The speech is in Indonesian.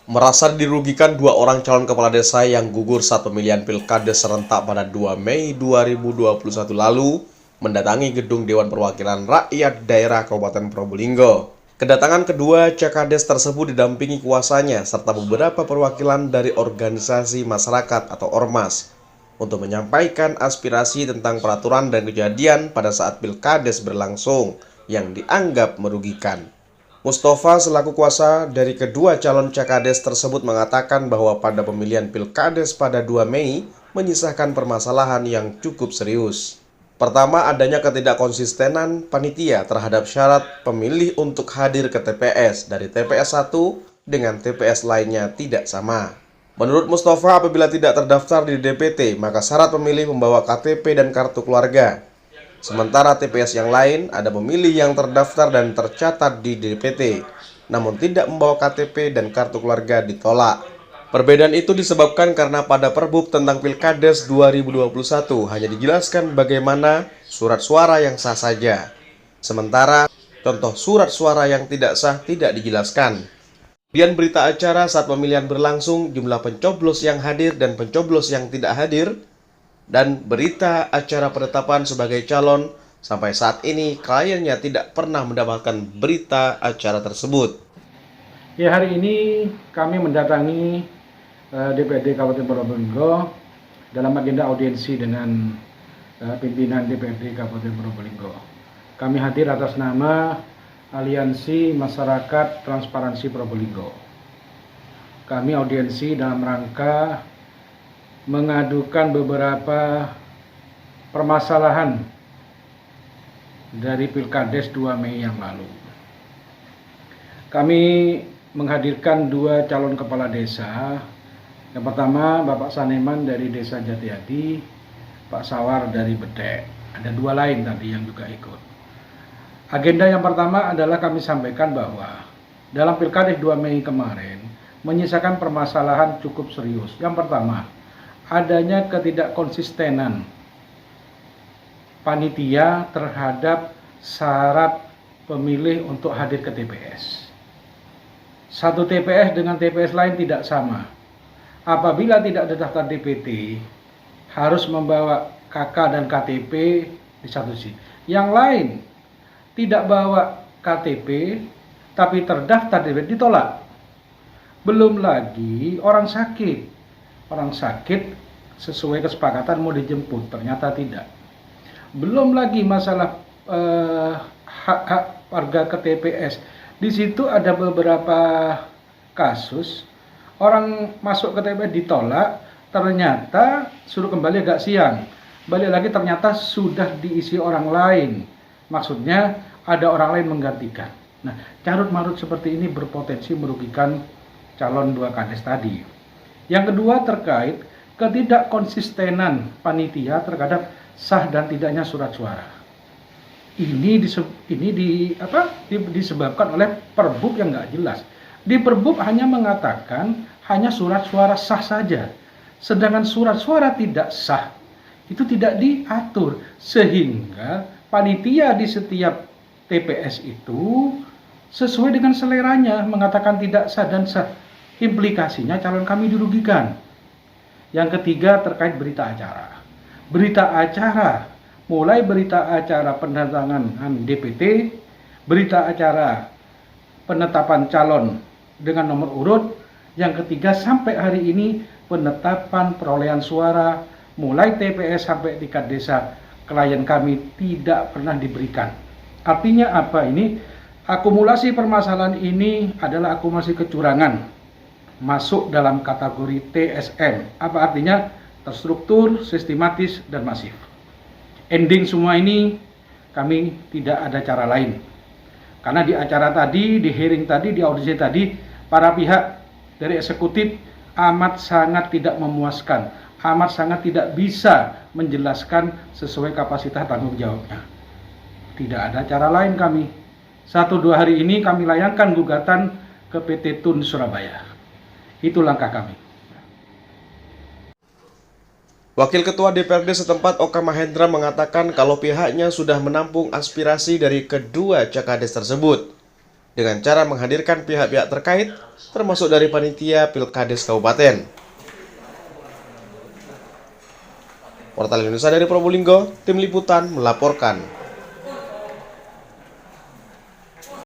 Merasa dirugikan dua orang calon kepala desa yang gugur saat pemilihan pilkades serentak pada 2 Mei 2021 lalu mendatangi gedung Dewan Perwakilan Rakyat Daerah Kabupaten Probolinggo. Kedatangan kedua cakades tersebut didampingi kuasanya serta beberapa perwakilan dari organisasi masyarakat atau ormas untuk menyampaikan aspirasi tentang peraturan dan kejadian pada saat pilkades berlangsung yang dianggap merugikan. Mustafa selaku kuasa dari kedua calon cakades tersebut mengatakan bahwa pada pemilihan pilkades pada 2 Mei menyisakan permasalahan yang cukup serius. Pertama, adanya ketidakkonsistenan panitia terhadap syarat pemilih untuk hadir ke TPS dari TPS 1 dengan TPS lainnya tidak sama. Menurut Mustafa, apabila tidak terdaftar di DPT, maka syarat pemilih membawa KTP dan kartu keluarga. Sementara TPS yang lain ada pemilih yang terdaftar dan tercatat di DPT, namun tidak membawa KTP dan kartu keluarga ditolak. Perbedaan itu disebabkan karena pada Perbub tentang Pilkades 2021 hanya dijelaskan bagaimana surat suara yang sah saja. Sementara contoh surat suara yang tidak sah tidak dijelaskan. Kemudian berita acara saat pemilihan berlangsung, jumlah pencoblos yang hadir dan pencoblos yang tidak hadir, dan berita acara penetapan sebagai calon, sampai saat ini kliennya tidak pernah mendapatkan berita acara tersebut. Ya, hari ini kami mendatangi DPRD Kabupaten Probolinggo dalam agenda audiensi dengan pimpinan DPRD Kabupaten Probolinggo. Kami hadir atas nama Aliansi Masyarakat Transparansi Probolinggo. Kami audiensi dalam rangka mengadukan beberapa permasalahan dari Pilkades 2 Mei yang lalu. Kami menghadirkan dua calon kepala desa. Yang pertama Bapak Saneman dari Desa Jatiadi, Pak Sawar dari Bedek. Ada dua lain tadi yang juga ikut. Agenda yang pertama adalah kami sampaikan bahwa dalam Pilkades 2 Mei kemarin menyisakan permasalahan cukup serius. Yang pertama, adanya ketidakkonsistenan panitia terhadap syarat pemilih untuk hadir ke TPS. Satu TPS dengan TPS lain tidak sama. Apabila tidak ada daftar DPT, harus membawa KK dan KTP di satu sisi. Yang lain tidak bawa KTP, tapi terdaftar DPT ditolak. Belum lagi orang sakit. Orang sakit sesuai kesepakatan mau dijemput, ternyata tidak. Belum lagi masalah hak warga ke TPS. Di situ ada beberapa kasus orang masuk ke TPS ditolak, ternyata suruh kembali agak siang. Balik lagi ternyata sudah diisi orang lain. Maksudnya ada orang lain menggantikan. Nah, carut-marut seperti ini berpotensi merugikan calon dua kades tadi. Yang kedua terkait ketidakkonsistenan panitia terhadap sah dan tidaknya surat suara. Ini disebabkan oleh Perbub yang nggak jelas. Di Perbub hanya mengatakan hanya surat suara sah saja, sedangkan surat suara tidak sah itu tidak diatur, sehingga panitia di setiap TPS itu sesuai dengan seleranya mengatakan tidak sah dan sah. Implikasinya calon kami dirugikan. Yang ketiga terkait berita acara. Berita acara, mulai berita acara pendatangan DPT, berita acara penetapan calon dengan nomor urut, yang ketiga sampai hari ini penetapan perolehan suara, mulai TPS sampai tingkat desa, klien kami tidak pernah diberikan. Artinya apa ini? Akumulasi permasalahan ini adalah akumulasi kecurangan. Masuk dalam kategori TSM. Apa artinya? Terstruktur, sistematis, dan masif. Ending semua ini kami tidak ada cara lain. Karena di acara tadi, di hearing tadi, di audisi tadi, para pihak dari eksekutif amat sangat tidak memuaskan, amat sangat tidak bisa menjelaskan sesuai kapasitas tanggung jawabnya. Tidak ada cara lain kami. 1-2 hari ini kami layangkan gugatan ke PT Tun Surabaya. Itu langkah kami. Wakil Ketua DPRD setempat Oka Mahendra mengatakan kalau pihaknya sudah menampung aspirasi dari kedua cakades tersebut. dengan cara menghadirkan pihak-pihak terkait, termasuk dari panitia Pilkades Kabupaten. Portal Indonesia dari Probolinggo, Tim Liputan melaporkan.